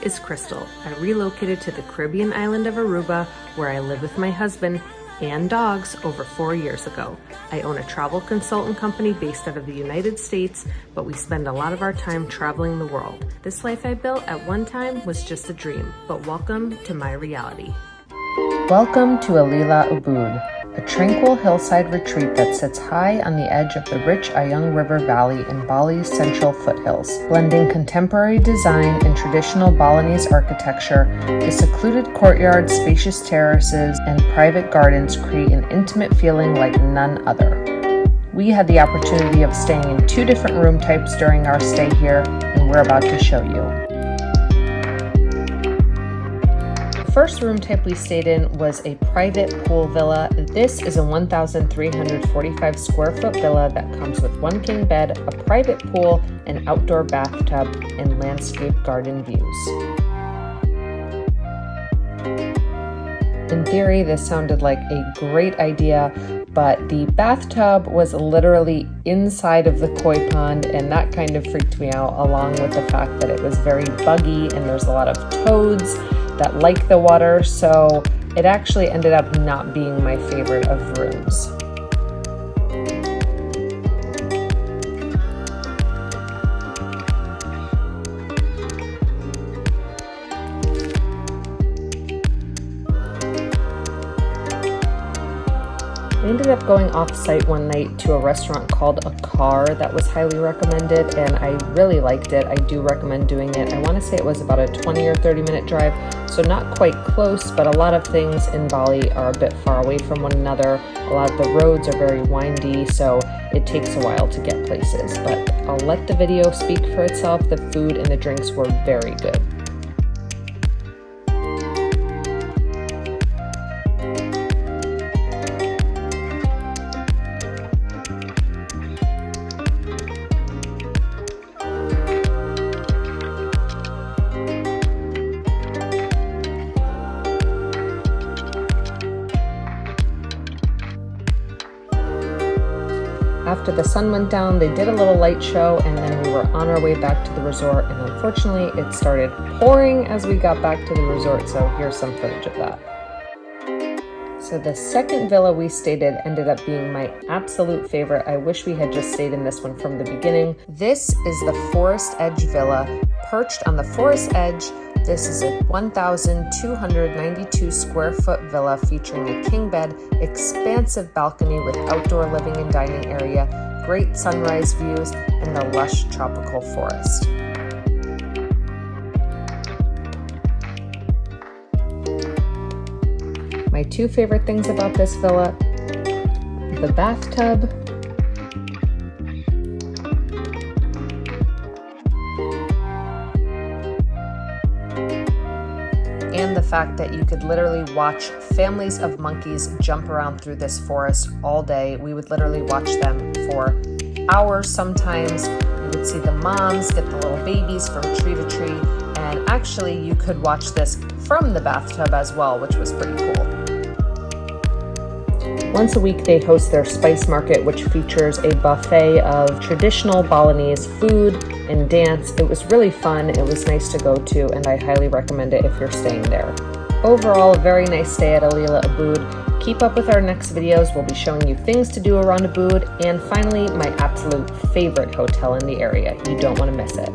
Is Crystal. I relocated to the Caribbean island of Aruba, where I live with my husband and dogs over 4 years ago. I own a travel consultant company based out of the United States, but we spend a lot of our time traveling the world. This life I built at one time was just a dream, but welcome to my reality. Welcome to Alila Ubud, a tranquil hillside retreat that sits high on the edge of the rich Ayung River Valley in Bali's central foothills. Blending contemporary design and traditional Balinese architecture, the secluded courtyard, spacious terraces, and private gardens create an intimate feeling like none other. We had the opportunity of staying in 2 different room types during our stay here, and we're about to show you. The first room type we stayed in was a private pool villa. This is a 1,345 square foot villa that comes with 1 king bed, a private pool, an outdoor bathtub, and landscape garden views. In theory, this sounded like a great idea, but the bathtub was literally inside of the koi pond, and that kind of freaked me out, along with the fact that it was very buggy and there's a lot of toads that like the water, so it actually ended up not being my favorite of rooms. We ended up going off-site one night to a restaurant called A Car that was highly recommended, and I really liked it. I do recommend doing it. I want to say it was about a 20 or 30 minute drive, so not quite close, but a lot of things in Bali are a bit far away from one another. A lot of the roads are very windy, so it takes a while to get places, but I'll let the video speak for itself. The food and the drinks were very good. After the sun went down, they did a little light show, and then we were on our way back to the resort, and unfortunately it started pouring as we got back to the resort, so here's some footage of that. So the second villa we stayed in ended up being my absolute favorite. I wish we had just stayed in this one from the beginning. This is the Forest Edge Villa. Perched on the forest edge, this is a 1,292 square foot villa featuring a king bed, expansive balcony with outdoor living and dining area, great sunrise views, and the lush tropical forest. My 2 favorite things about this villa: the bathtub and the fact that you could literally watch families of monkeys jump around through this forest all day. We would literally watch them for hours sometimes. You would see the moms get the little babies from tree to tree, and actually you could watch this from the bathtub as well, which was pretty cool. Once a week, they host their spice market, which features a buffet of traditional Balinese food and dance. It was really fun. It was nice to go to, and I highly recommend it if you're staying there. Overall, a very nice stay at Alila Ubud. Keep up with our next videos. We'll be showing you things to do around Ubud, and finally, my absolute favorite hotel in the area. You don't want to miss it.